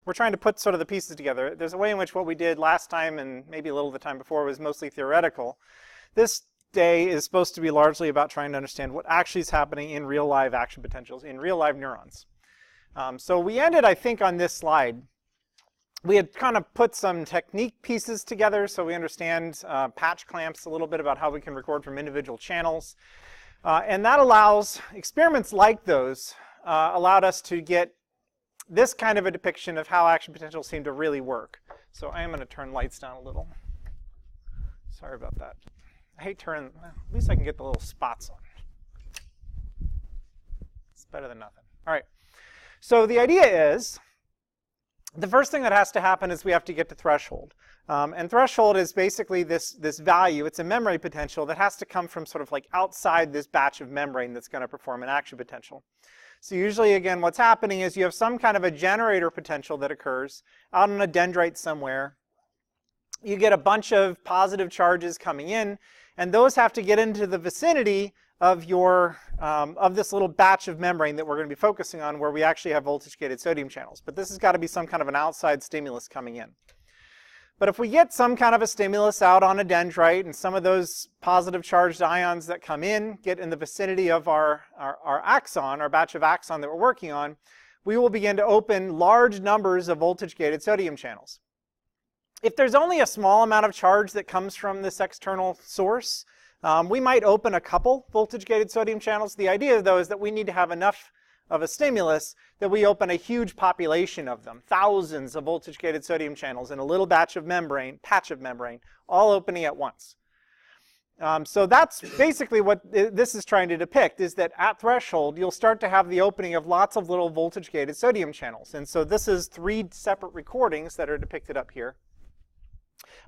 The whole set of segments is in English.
we're trying to put sort of the pieces together. There's a way in which what we did last time and maybe a little of the time before was mostly theoretical. This day is supposed to be largely about trying to understand what actually is happening in real live action potentials, in real live neurons. So we ended, I think, on this slide. We had kind of put some technique pieces together so we understand patch clamps, a little bit about how we can record from individual channels. And that allows, experiments like those allowed us to get this kind of a depiction of how action potentials seem to really work. So I am going to turn lights down a little. Sorry about that. I hate turning, well, at least I can get the little spots on. It's better than nothing. All right. So the idea is, the first thing that has to happen is we have to get to threshold. And threshold is basically this value. It's a memory potential that has to come from sort of like outside this batch of membrane that's going to perform an action potential. So usually, again, what's happening is you have some kind of a generator potential that occurs out on a dendrite somewhere. You get a bunch of positive charges coming in, and those have to get into the vicinity of your of this little batch of membrane that we're going to be focusing on, where we actually have voltage-gated sodium channels. But this has got to be some kind of an outside stimulus coming in. But if we get some kind of a stimulus out on a dendrite, and some of those positive charged ions that come in get in the vicinity of our axon, our batch of axon that we're working on, we will begin to open large numbers of voltage-gated sodium channels. If there's only a small amount of charge that comes from this external source, we might open a couple voltage-gated sodium channels. The idea, though, is that we need to have enough of a stimulus that we open a huge population of them, thousands of voltage-gated sodium channels in a little patch of membrane, all opening at once. So that's basically what this is trying to depict, is that at threshold, you'll start to have the opening of lots of little voltage-gated sodium channels. And so this is 3 separate recordings that are depicted up here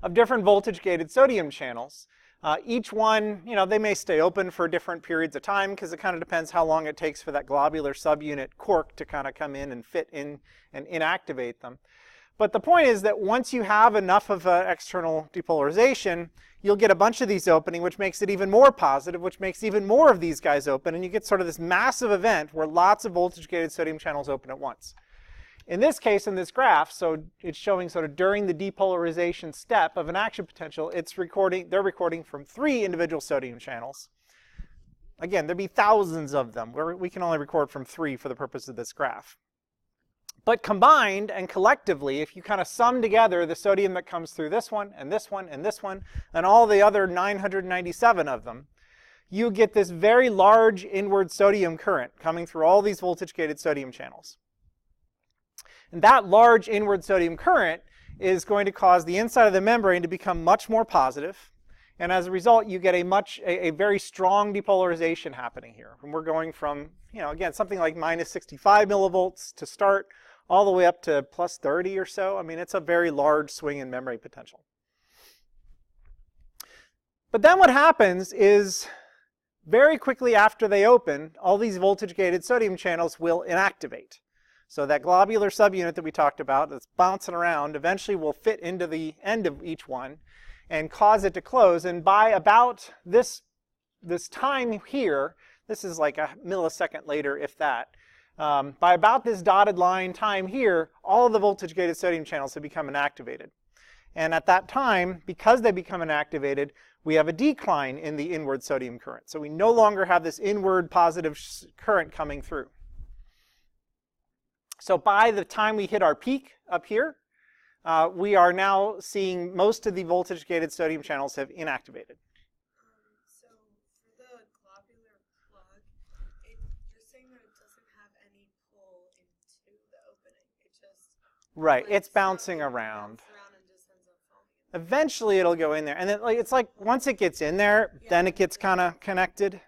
of different voltage-gated sodium channels. Each one, you know, they may stay open for different periods of time because it kind of depends how long it takes for that globular subunit cork to kind of come in and fit in and inactivate them. But the point is that once you have enough of external depolarization, you'll get a bunch of these opening, which makes it even more positive, which makes even more of these guys open, and you get sort of this massive event where lots of voltage-gated sodium channels open at once. In this case, in this graph, so it's showing sort of during the depolarization step of an action potential, they're recording from 3 individual sodium channels. Again, there'd be thousands of them. We can only record from 3 for the purpose of this graph. But combined and collectively, if you kind of sum together the sodium that comes through this one, and this one, and this one, and all the other 997 of them, you get this very large inward sodium current coming through all these voltage-gated sodium channels. And that large inward sodium current is going to cause the inside of the membrane to become much more positive. And as a result, you get a very strong depolarization happening here. And we're going from, you know, again, something like minus 65 millivolts to start all the way up to plus 30 or so. I mean, it's a very large swing in memory potential. But then what happens is very quickly after they open, all these voltage-gated sodium channels will inactivate. So that globular subunit that we talked about that's bouncing around eventually will fit into the end of each one and cause it to close. And by about this time here, this is like a millisecond later, if that, by about this dotted line time here, all of the voltage-gated sodium channels have become inactivated. And at that time, because they become inactivated, we have a decline in the inward sodium current. So we no longer have this inward positive current coming through. So by the time we hit our peak up here, we are now seeing most of the voltage-gated sodium channels have inactivated. So for the globular plug, you're saying that it doesn't have any pull into the opening. It just right, it's bouncing around. And just ends up falling in. Eventually it'll go in there, and then it's like once it gets in there, then it gets kind of connected.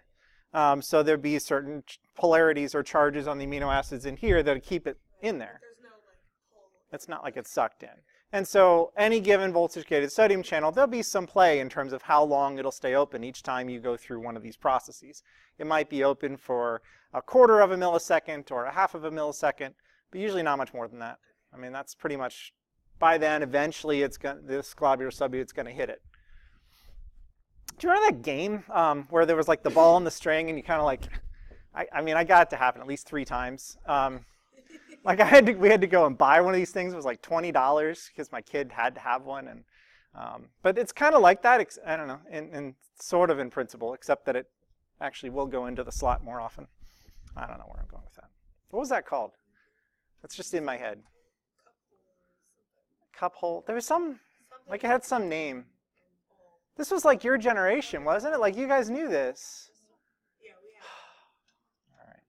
So there'd be certain polarities or charges on the amino acids in here that keep it in there. There's no like pull. It's not like it's sucked in. And so any given voltage-gated sodium channel, there'll be some play in terms of how long it'll stay open each time you go through one of these processes. It might be open for a quarter of a millisecond or a half of a millisecond, but usually not much more than that. I mean, that's pretty much, by then, eventually this globular subunit's going to hit it. Do you remember that game where there was like the ball and the string and you kind of like, I mean, I got it to happen at least 3 times. Like we had to go and buy one of these things. It was like $20 because my kid had to have one. And but it's kind of like that. I don't know, in sort of in principle, except that it actually will go into the slot more often. I don't know where I'm going with that. What was that called? That's just in my head. Cup hole. There was some, like it had some name. This was like your generation, wasn't it? Like you guys knew this. Yeah, we have. All right.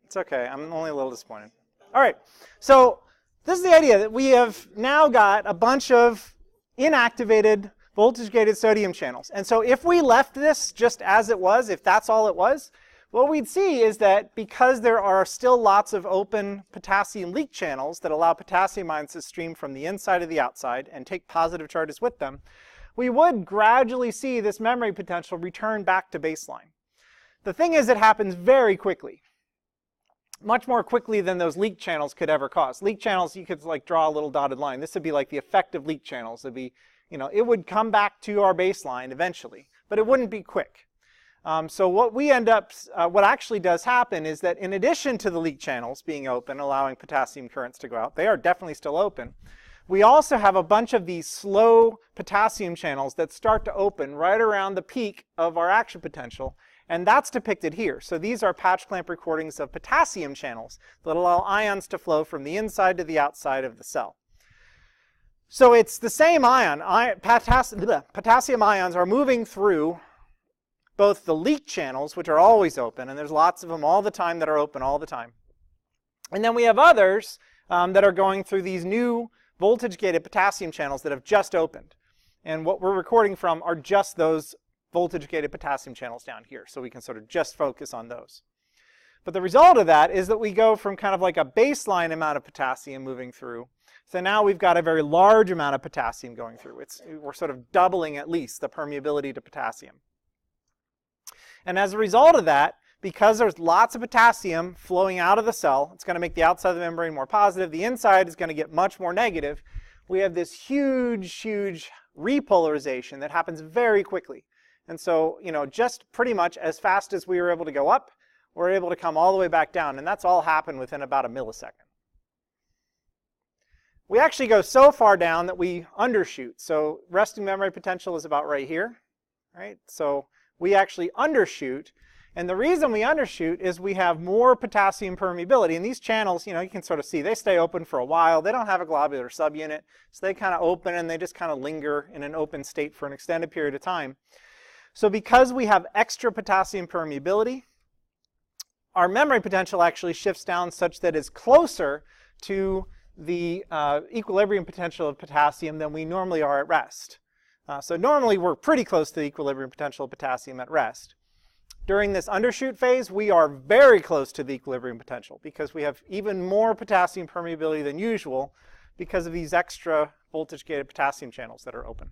It's okay. I'm only a little disappointed. All right. So this is the idea that we have now got a bunch of inactivated voltage-gated sodium channels. And so if we left this just as it was, if that's all it was, what we'd see is that because there are still lots of open potassium leak channels that allow potassium ions to stream from the inside to the outside and take positive charges with them, we would gradually see this memory potential return back to baseline. The thing is, it happens very quickly. Much more quickly than those leak channels could ever cause. Leak channels, you could like draw a little dotted line. This would be like the effective leak channels. It'd be, it would come back to our baseline eventually, but it wouldn't be quick. So what we end up, what actually does happen is that in addition to the leak channels being open, allowing potassium currents to go out, they are definitely still open. We also have a bunch of these slow potassium channels that start to open right around the peak of our action potential, and that's depicted here. So these are patch clamp recordings of potassium channels that allow ions to flow from the inside to the outside of the cell. So it's the same ion. Potassium ions are moving through both the leak channels, which are always open, and there's lots of them all the time that are open all the time. And then we have others that are going through these new voltage-gated potassium channels that have just opened. And what we're recording from are just those voltage-gated potassium channels down here, so we can sort of just focus on those. But the result of that is that we go from kind of like a baseline amount of potassium moving through. So now we've got a very large amount of potassium going through. We're sort of doubling at least the permeability to potassium. And as a result of that, because there's lots of potassium flowing out of the cell, it's going to make the outside of the membrane more positive. The inside is going to get much more negative. We have this huge, huge repolarization that happens very quickly. And so, just pretty much as fast as we were able to go up, we're able to come all the way back down. And that's all happened within about a millisecond. We actually go so far down that we undershoot. So resting memory potential is about right here, right? So we actually undershoot. And the reason we undershoot is we have more potassium permeability. And these channels, you can sort of see, they stay open for a while. They don't have a globular subunit. So they kind of open and they just kind of linger in an open state for an extended period of time. So because we have extra potassium permeability, our memory potential actually shifts down such that it's closer to the equilibrium potential of potassium than we normally are at rest. So normally we're pretty close to the equilibrium potential of potassium at rest. During this undershoot phase, we are very close to the equilibrium potential because we have even more potassium permeability than usual because of these extra voltage-gated potassium channels that are open.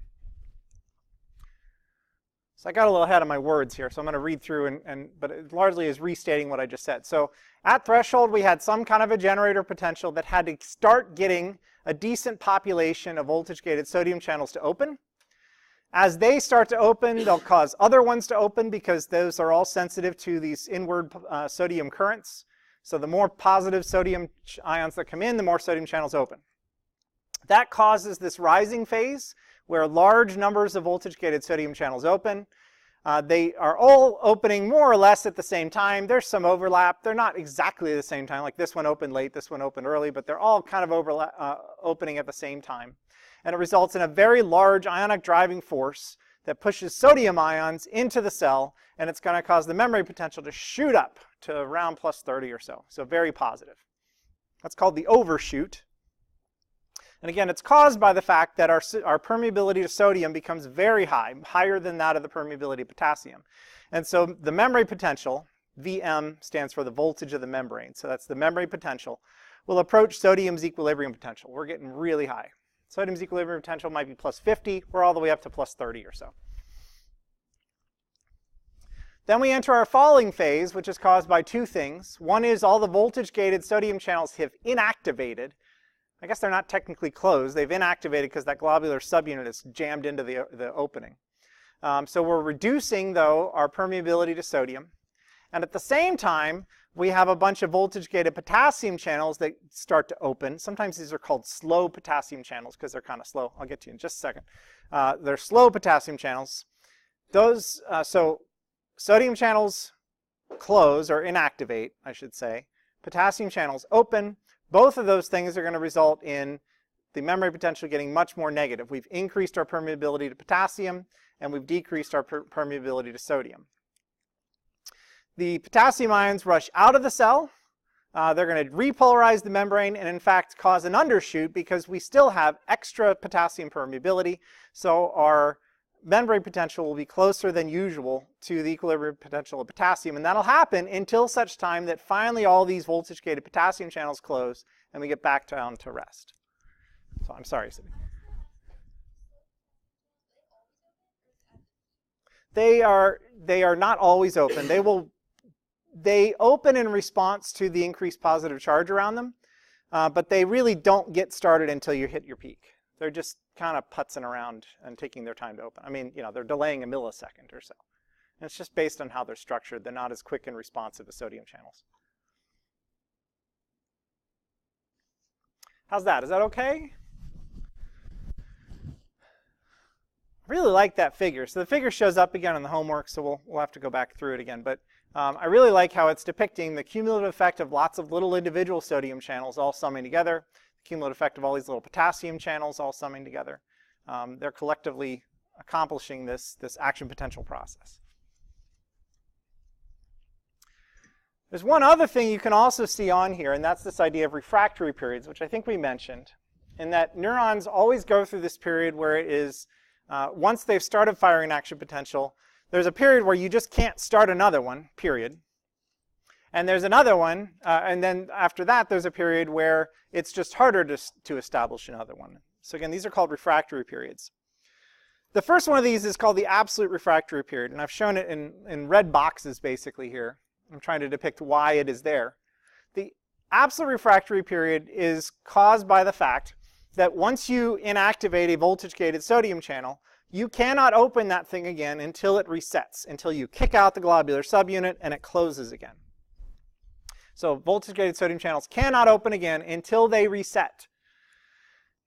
So I got a little ahead of my words here, so I'm going to read through, but it largely is restating what I just said. So at threshold, we had some kind of a generator potential that had to start getting a decent population of voltage-gated sodium channels to open. As they start to open, they'll cause other ones to open because those are all sensitive to these inward sodium currents. So the more positive sodium ions that come in, the more sodium channels open. That causes this rising phase where large numbers of voltage-gated sodium channels open. They are all opening more or less at the same time. There's some overlap. They're not exactly the same time. Like this one opened late, this one opened early, but they're all kind of opening at the same time. And it results in a very large ionic driving force that pushes sodium ions into the cell, and it's going to cause the memory potential to shoot up to around plus 30 or so. So very positive. That's called the overshoot. And again, it's caused by the fact that our permeability to sodium becomes very high, higher than that of the permeability of potassium. And so the memory potential, Vm stands for the voltage of the membrane, so that's the memory potential, will approach sodium's equilibrium potential. We're getting really high. Sodium's equilibrium potential might be plus 50. We're all the way up to plus 30 or so. Then we enter our falling phase, which is caused by two things. One is all the voltage-gated sodium channels have inactivated. I guess they're not technically closed. They've inactivated because that globular subunit is jammed into the opening. So we're reducing, though, our permeability to sodium. And at the same time, we have a bunch of voltage-gated potassium channels that start to open. Sometimes these are called slow potassium channels because they're kind of slow. I'll get to you in just a second. They're slow potassium channels. Those, so sodium channels close or inactivate, I should say. Potassium channels open. Both of those things are going to result in the membrane potential getting much more negative. We've increased our permeability to potassium, and we've decreased our permeability to sodium. The potassium ions rush out of the cell. They're going to repolarize the membrane and, in fact, cause an undershoot because we still have extra potassium permeability. So our membrane potential will be closer than usual to the equilibrium potential of potassium. And that'll happen until such time that finally all these voltage-gated potassium channels close and we get back down to rest. So I'm sorry, Sydney. They are not always open. They open in response to the increased positive charge around them, but they really don't get started until you hit your peak. They're just kind of putzing around and taking their time to open. I mean, you know, they're delaying a millisecond or so. And it's just based on how they're structured. They're not as quick and responsive as sodium channels. How's that? Is that okay? I really like that figure. So the figure shows up again in the homework, so we'll have to go back through it again. But I really like how it's depicting the cumulative effect of lots of little individual sodium channels all summing together, the cumulative effect of all these little potassium channels all summing together. They're collectively accomplishing this action potential process. There's one other thing you can also see on here, and that's this idea of refractory periods, which I think we mentioned, in that neurons always go through this period where it is, once they've started firing action potential, there's a period where you just can't start another one, period. And there's another one, and then after that there's a period where it's just harder to establish another one. So again, these are called refractory periods. The first one of these is called the absolute refractory period, and I've shown it in red boxes basically here. I'm trying to depict why it is there. The absolute refractory period is caused by the fact that once you inactivate a voltage-gated sodium channel, you cannot open that thing again until it resets, until you kick out the globular subunit and it closes again. So voltage-gated sodium channels cannot open again until they reset.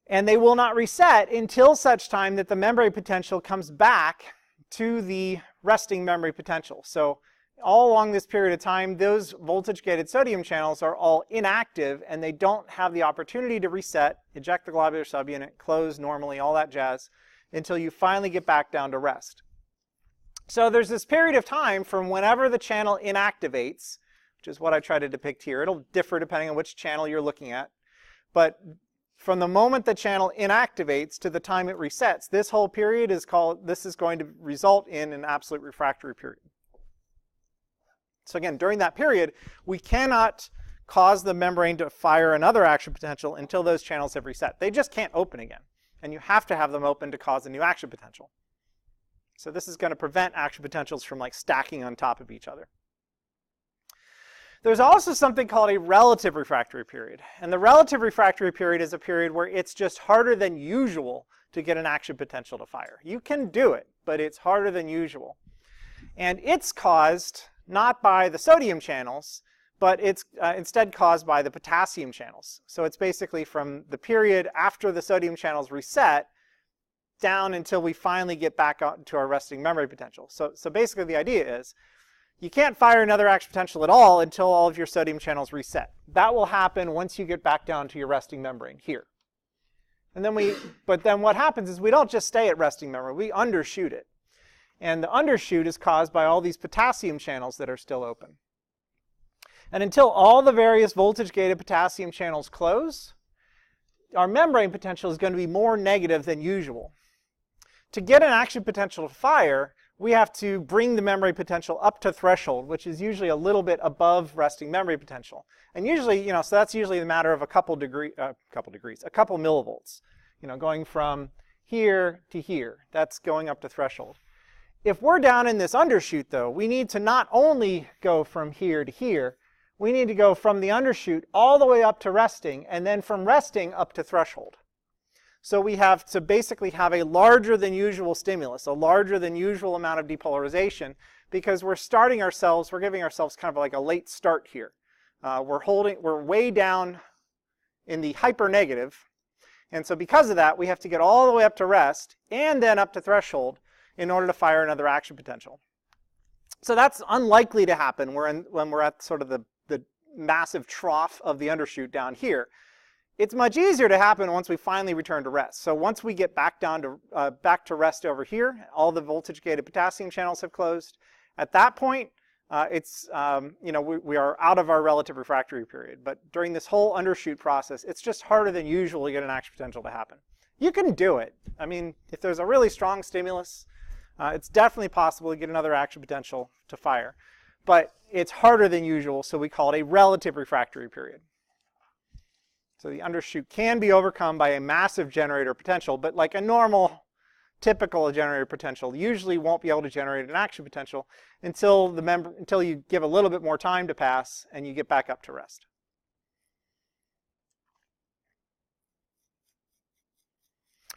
And they will not reset until such time that the membrane potential comes back to the resting membrane potential. So all along this period of time, those voltage-gated sodium channels are all inactive and they don't have the opportunity to reset, eject the globular subunit, close normally, all that jazz, until you finally get back down to rest. So there's this period of time from whenever the channel inactivates, which is what I try to depict here. It'll differ depending on which channel you're looking at. But from the moment the channel inactivates to the time it resets, this whole period is called, this is going to result in an absolute refractory period. So again, during that period, we cannot cause the membrane to fire another action potential until those channels have reset. They just can't open again. And you have to have them open to cause a new action potential. So this is going to prevent action potentials from like stacking on top of each other. There's also something called a relative refractory period. And the relative refractory period is a period where it's just harder than usual to get an action potential to fire. You can do it, but it's harder than usual. And it's caused not by the sodium channels, but it's instead caused by the potassium channels. So it's basically from the period after the sodium channels reset down until we finally get back out to our resting membrane potential. So basically the idea is you can't fire another action potential at all until all of your sodium channels reset. That will happen once you get back down to your resting membrane here. And then but then what happens is we don't just stay at resting membrane, we undershoot it. And the undershoot is caused by all these potassium channels that are still open. And until all the various voltage-gated potassium channels close, our membrane potential is going to be more negative than usual. To get an action potential to fire, we have to bring the membrane potential up to threshold, which is usually a little bit above resting membrane potential. And usually, so that's usually a matter of a couple millivolts. Going from here to here. That's going up to threshold. If we're down in this undershoot, though, we need to not only go from here to here, we need to go from the undershoot all the way up to resting, and then from resting up to threshold. So we have to basically have a larger than usual stimulus, a larger than usual amount of depolarization, because we're giving ourselves kind of like a late start here. We're way down in the hypernegative, and so because of that, we have to get all the way up to rest and then up to threshold in order to fire another action potential. So that's unlikely to happen when we're at sort of the massive trough of the undershoot down here. It's much easier to happen once we finally return to rest. So once we get back down to back to rest over here, all the voltage-gated potassium channels have closed. At that point, we are out of our relative refractory period. But during this whole undershoot process, it's just harder than usual to get an action potential to happen. You can do it. I mean, if there's a really strong stimulus, it's definitely possible to get another action potential to fire. But it's harder than usual, so we call it a relative refractory period. So the undershoot can be overcome by a massive generator potential, but like a normal, typical generator potential usually won't be able to generate an action potential until you give a little bit more time to pass and you get back up to rest.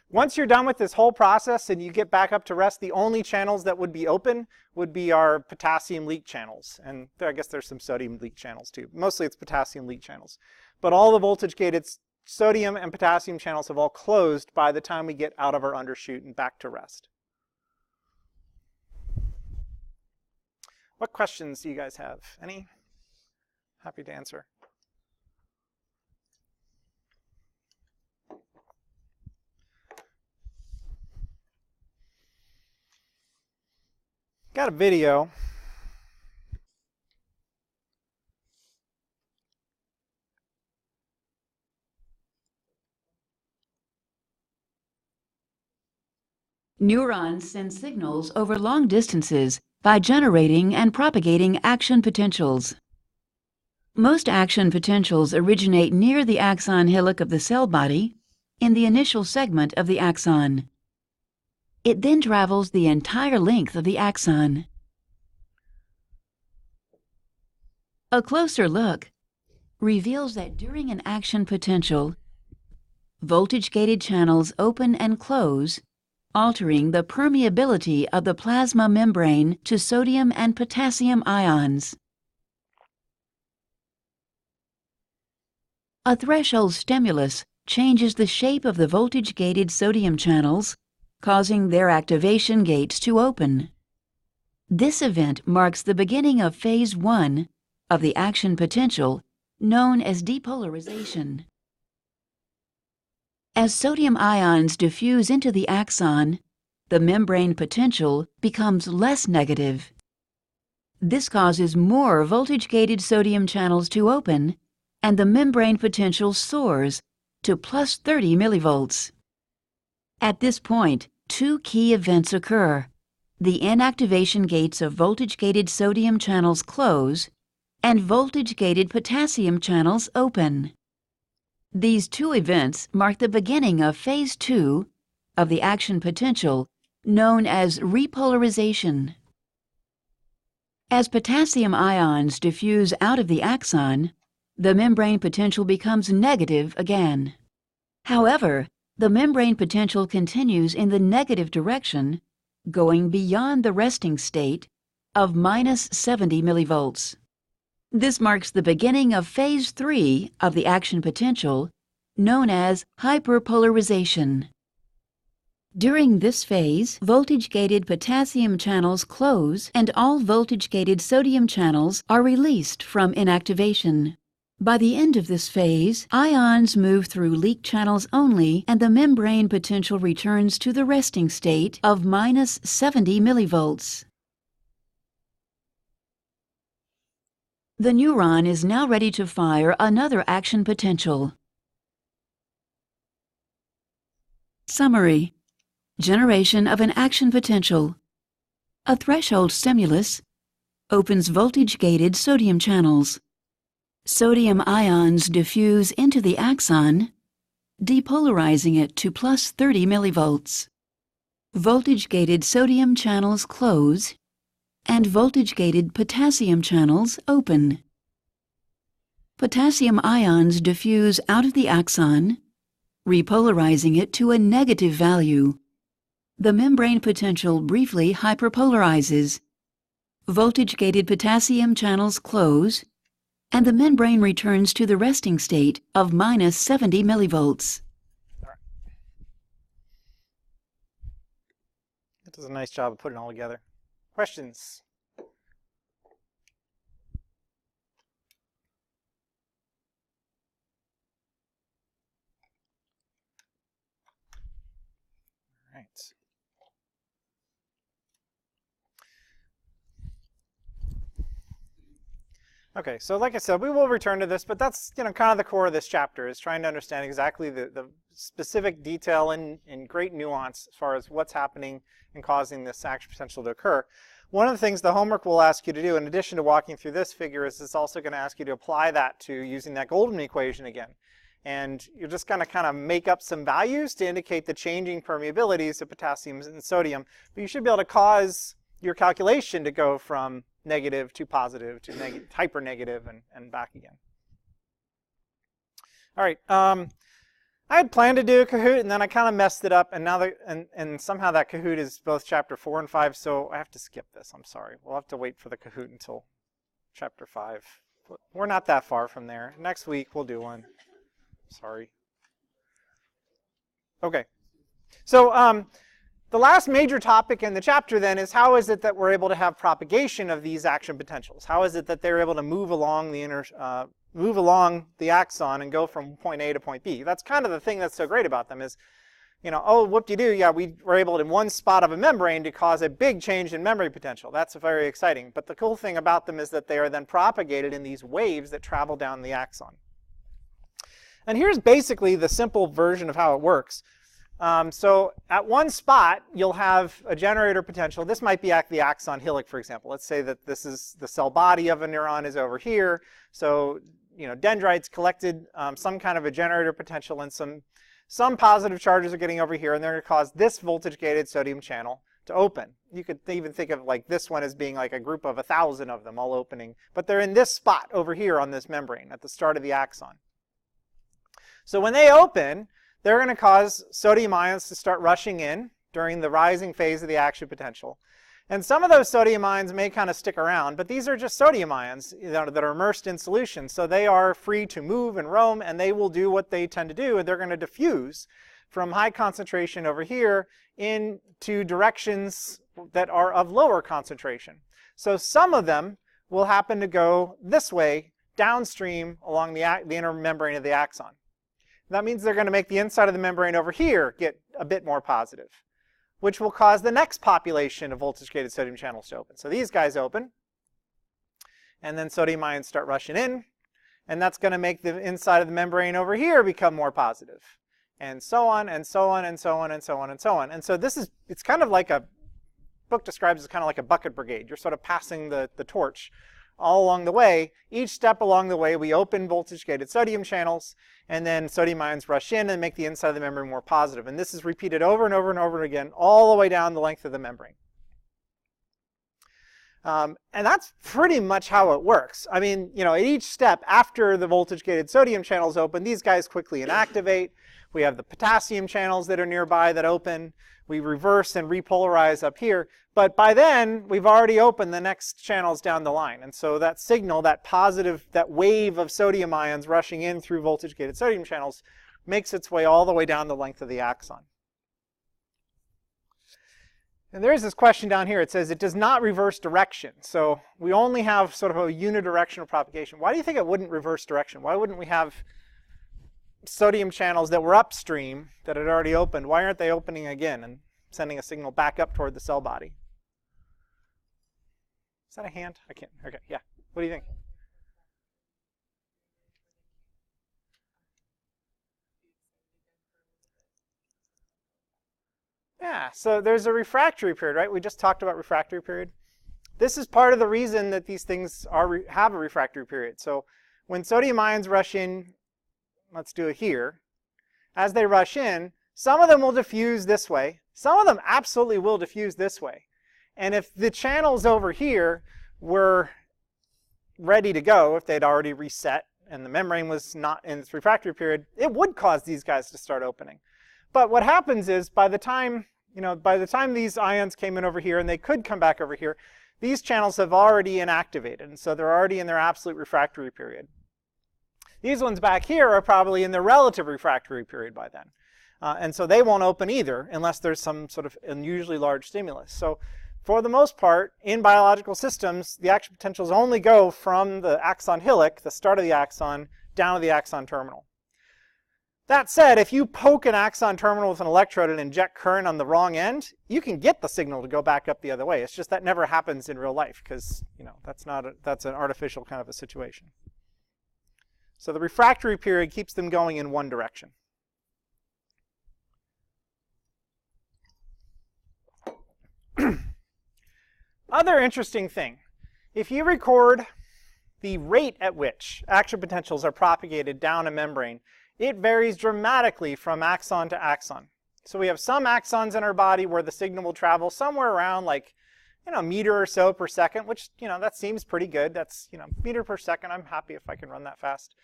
Once you're done with this whole process and you get back up to rest, the only channels that would be open would be our potassium leak channels. And I guess there's some sodium leak channels too. Mostly it's potassium leak channels. But all the voltage-gated sodium and potassium channels have all closed by the time we get out of our undershoot and back to rest. What questions do you guys have? Any? Happy to answer. Got a video. Neurons send signals over long distances by generating and propagating action potentials. Most action potentials originate near the axon hillock of the cell body in the initial segment of the axon. It then travels the entire length of the axon. A closer look reveals that during an action potential, voltage-gated channels open and close, altering the permeability of the plasma membrane to sodium and potassium ions. A threshold stimulus changes the shape of the voltage-gated sodium channels, causing their activation gates to open. This event marks the beginning of phase 1 of the action potential, known as depolarization. As sodium ions diffuse into the axon, the membrane potential becomes less negative. This causes more voltage-gated sodium channels to open, and the membrane potential soars to plus 30 millivolts. At this point, two key events occur. The inactivation gates of voltage-gated sodium channels close, and voltage-gated potassium channels open. These two events mark the beginning of phase 2 of the action potential, known as repolarization. As potassium ions diffuse out of the axon, the membrane potential becomes negative again. However, the membrane potential continues in the negative direction, going beyond the resting state of minus 70 millivolts. This marks the beginning of phase 3 of the action potential, known as hyperpolarization. During this phase, voltage-gated potassium channels close and all voltage-gated sodium channels are released from inactivation. By the end of this phase, ions move through leak channels only and the membrane potential returns to the resting state of minus 70 millivolts. The neuron is now ready to fire another action potential. Summary: generation of an action potential. A threshold stimulus opens voltage-gated sodium channels. Sodium ions diffuse into the axon, depolarizing it to plus 30 millivolts. Voltage-gated sodium channels close, and voltage-gated potassium channels open. Potassium ions diffuse out of the axon, repolarizing it to a negative value. The membrane potential briefly hyperpolarizes. voltage-gated potassium channels close, and the membrane returns to the resting state of minus 70 millivolts. That does a nice job of putting it all together. Questions? All right. Okay, so like I said, we will return to this, but that's kind of the core of this chapter, is trying to understand exactly the specific detail and great nuance as far as what's happening and causing this action potential to occur. One of the things the homework will ask you to do, in addition to walking through this figure, is it's also going to ask you to apply that to using that Golden equation again. And you're just going to kind of make up some values to indicate the changing permeabilities of potassium and sodium, but you should be able to cause your calculation to go from negative to positive to hyper negative and back again. All right, I had planned to do a Kahoot, and then I kind of messed it up, and now and somehow that Kahoot is both chapter 4 and 5, so I have to skip this. I'm sorry. We'll have to wait for the Kahoot until chapter 5. We're not that far from there. Next week we'll do one. Sorry. Okay. So the last major topic in the chapter then is how is it that we're able to have propagation of these action potentials? How is it that they're able to move along the axon and go from point A to point B? That's kind of the thing that's so great about them is, oh, whoop-de-doo, yeah, we were able in one spot of a membrane to cause a big change in memory potential. That's very exciting. But the cool thing about them is that they are then propagated in these waves that travel down the axon. And here's basically the simple version of how it works. So at one spot, you'll have a generator potential. This might be the axon hillock, for example. Let's say that this is the cell body of a neuron is over here. So, dendrites collected some kind of a generator potential, and some positive charges are getting over here, and they're going to cause this voltage-gated sodium channel to open. You could even think of like this one as being like a group of 1,000 of them all opening, but they're in this spot over here on this membrane at the start of the axon. So when they open, they're going to cause sodium ions to start rushing in during the rising phase of the action potential. And some of those sodium ions may kind of stick around, but these are just sodium ions that are immersed in solution. So they are free to move and roam, and they will do what they tend to do, and they're going to diffuse from high concentration over here into directions that are of lower concentration. So some of them will happen to go this way downstream along the inner membrane of the axon. That means they're going to make the inside of the membrane over here get a bit more positive, which will cause the next population of voltage-gated sodium channels to open. So these guys open, and then sodium ions start rushing in, and that's going to make the inside of the membrane over here become more positive, and so on, and so on, and so on, and so on, and so on. And so it's kind of like book describes as kind of like a bucket brigade. You're sort of passing the torch all along the way. Each step along the way, we open voltage-gated sodium channels, and then sodium ions rush in and make the inside of the membrane more positive. And this is repeated over and over and over again, all the way down the length of the membrane. And that's pretty much how it works. I mean, at each step after the voltage-gated sodium channels open, these guys quickly inactivate. We have the potassium channels that are nearby that open. We reverse and repolarize up here. But by then, we've already opened the next channels down the line. And so that signal, that wave of sodium ions rushing in through voltage-gated sodium channels makes its way all the way down the length of the axon. And there is this question down here. It says it does not reverse direction. So we only have sort of a unidirectional propagation. Why do you think it wouldn't reverse direction? Why wouldn't we have sodium channels that were upstream that had already opened? Why aren't they opening again and sending a signal back up toward the cell body? Is that a hand? I can't. Okay, yeah. What do you think? Yeah, so there's a refractory period, right? We just talked about refractory period. This is part of the reason that these things have a refractory period. So when sodium ions rush in, let's do it here. As they rush in, some of them will diffuse this way. Some of them absolutely will diffuse this way. And if the channels over here were ready to go, if they'd already reset and the membrane was not in its refractory period, it would cause these guys to start opening. But what happens is by the time these ions came in over here, and they could come back over here, these channels have already inactivated, and so they're already in their absolute refractory period. These ones back here are probably in their relative refractory period by then. And so they won't open either unless there's some sort of unusually large stimulus. So for the most part, in biological systems, the action potentials only go from the axon hillock, the start of the axon, down to the axon terminal. That said, if you poke an axon terminal with an electrode and inject current on the wrong end, you can get the signal to go back up the other way. It's just that never happens in real life because, you know, that's an artificial kind of a situation. So the refractory period keeps them going in one direction. Other interesting thing, if you record the rate at which action potentials are propagated down a membrane, it varies dramatically from axon to axon. So we have some axons in our body where the signal will travel somewhere around like, you know, a meter or so per second, which, you know, that seems pretty good. That's, you know, meter per second. I'm happy if I can run that fast.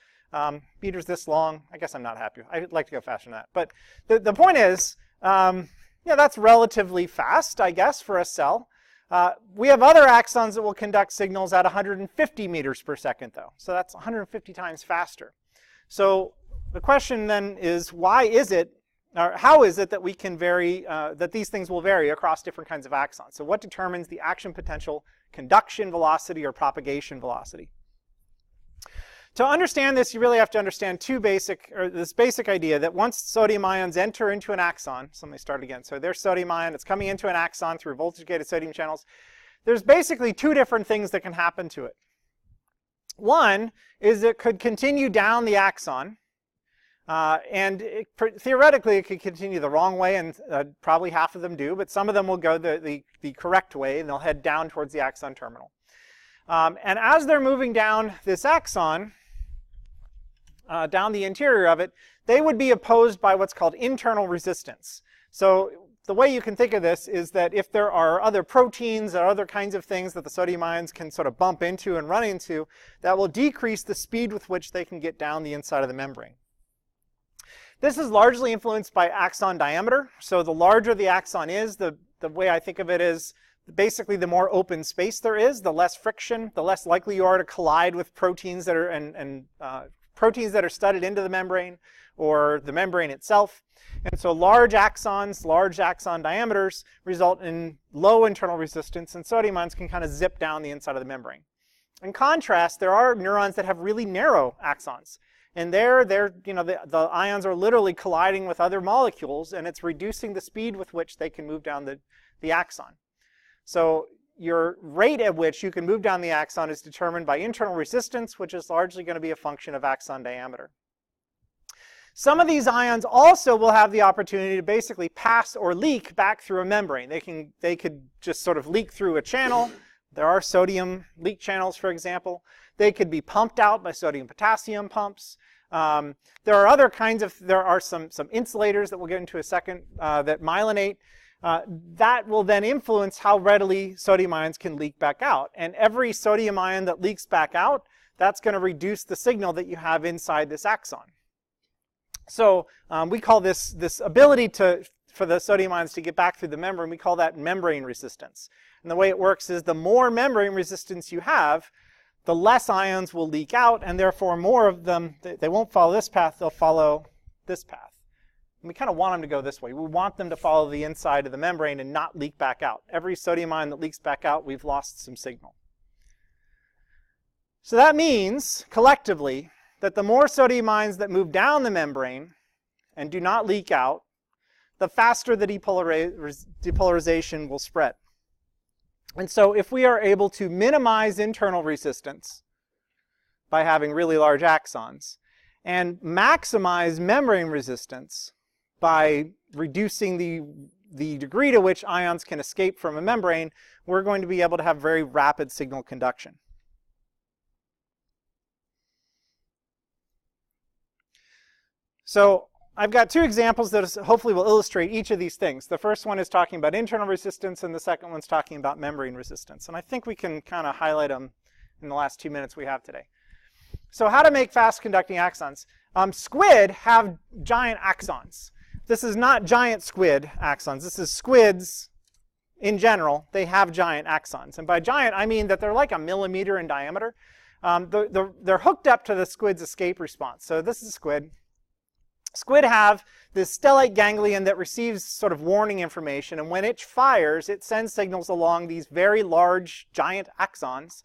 Meters this long, I guess I'm not happy. I'd like to go faster than that. But the point is, yeah, that's relatively fast, I guess, for a cell. We have other axons that will conduct signals at 150 meters per second, though. So that's 150 times faster. So the question then is, why is it, or how is it that we can vary, that these things will vary across different kinds of axons? So what determines the action potential conduction velocity or propagation velocity? To understand this, you really have to understand this basic idea that once sodium ions enter into an axon, so let me start again. So there's sodium ion, it's coming into an axon through voltage-gated sodium channels. There's basically two different things that can happen to it. One is it could continue down the axon, and theoretically it could continue the wrong way, and probably half of them do, but some of them will go the correct way, and they'll head down towards the axon terminal. And as they're moving down this axon, down the interior of it, they would be opposed by what's called internal resistance. So the way you can think of this is that if there are other proteins or other kinds of things that the sodium ions can sort of bump into and run into, that will decrease the speed with which they can get down the inside of the membrane. This is largely influenced by axon diameter. So the larger the axon is, the way I think of it is basically the more open space there is, the less friction, the less likely you are to collide with proteins that are proteins that are studded into the membrane or the membrane itself. And so large axons, large axon diameters result in low internal resistance, and sodium ions can kind of zip down the inside of the membrane. In contrast, there are neurons that have really narrow axons. And the ions are literally colliding with other molecules, and it's reducing the speed with which they can move down the axon. So your rate at which you can move down the axon is determined by internal resistance, which is largely going to be a function of axon diameter. Some of these ions also will have the opportunity to basically pass or leak back through a membrane. They could just sort of leak through a channel. There are sodium leak channels, for example. They could be pumped out by sodium-potassium pumps. There are some insulators that we'll get into a second that myelinate. That will then influence how readily sodium ions can leak back out. And every sodium ion that leaks back out, that's going to reduce the signal that you have inside this axon. So we call this ability for the sodium ions to get back through the membrane, we call that membrane resistance. And the way it works is the more membrane resistance you have, the less ions will leak out, and therefore more of them, they won't follow this path, they'll follow this path. And we kind of want them to go this way. We want them to follow the inside of the membrane and not leak back out. Every sodium ion that leaks back out, we've lost some signal. So that means, collectively, that the more sodium ions that move down the membrane and do not leak out, the faster the depolarization will spread. And so if we are able to minimize internal resistance by having really large axons and maximize membrane resistance by reducing the degree to which ions can escape from a membrane, we're going to be able to have very rapid signal conduction. So I've got two examples that hopefully will illustrate each of these things. The first one is talking about internal resistance, and the second one's talking about membrane resistance. And I think we can kind of highlight them in the last 2 minutes we have today. So how to make fast conducting axons. Squid have giant axons. This is not giant squid axons. This is squids in general, they have giant axons. And by giant, I mean that they're like a millimeter in diameter. They're hooked up to the squid's escape response. So this is a squid. Squid have this stellate ganglion that receives sort of warning information, and when it fires, it sends signals along these very large, giant axons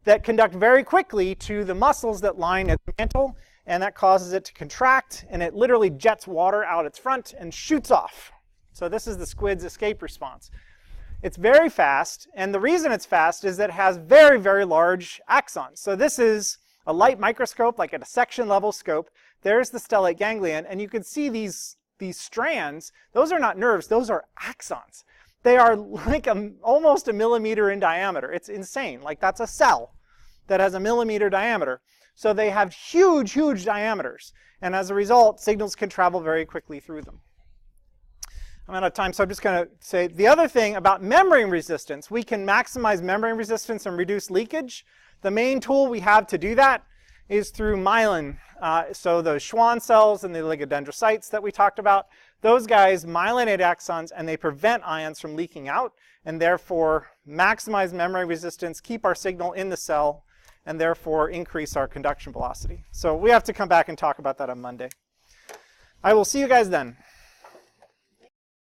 that conduct very quickly to the muscles that line its mantle, and that causes it to contract, and it literally jets water out its front and shoots off. So this is the squid's escape response. It's very fast, and the reason it's fast is that it has very, very large axons. So this is a light microscope, like at a section level scope. There's the stellate ganglion, and you can see these strands. Those are not nerves, those are axons. They are like almost a millimeter in diameter. It's insane. Like that's a cell that has a millimeter diameter. So they have huge, huge diameters. And as a result, signals can travel very quickly through them. I'm out of time, so I'm just going to say the other thing about membrane resistance. We can maximize membrane resistance and reduce leakage. The main tool we have to do that is through myelin. So those Schwann cells and the oligodendrocytes that we talked about, those guys myelinate axons and they prevent ions from leaking out and therefore maximize membrane resistance, keep our signal in the cell, and therefore increase our conduction velocity. So we have to come back and talk about that on Monday. I will see you guys then.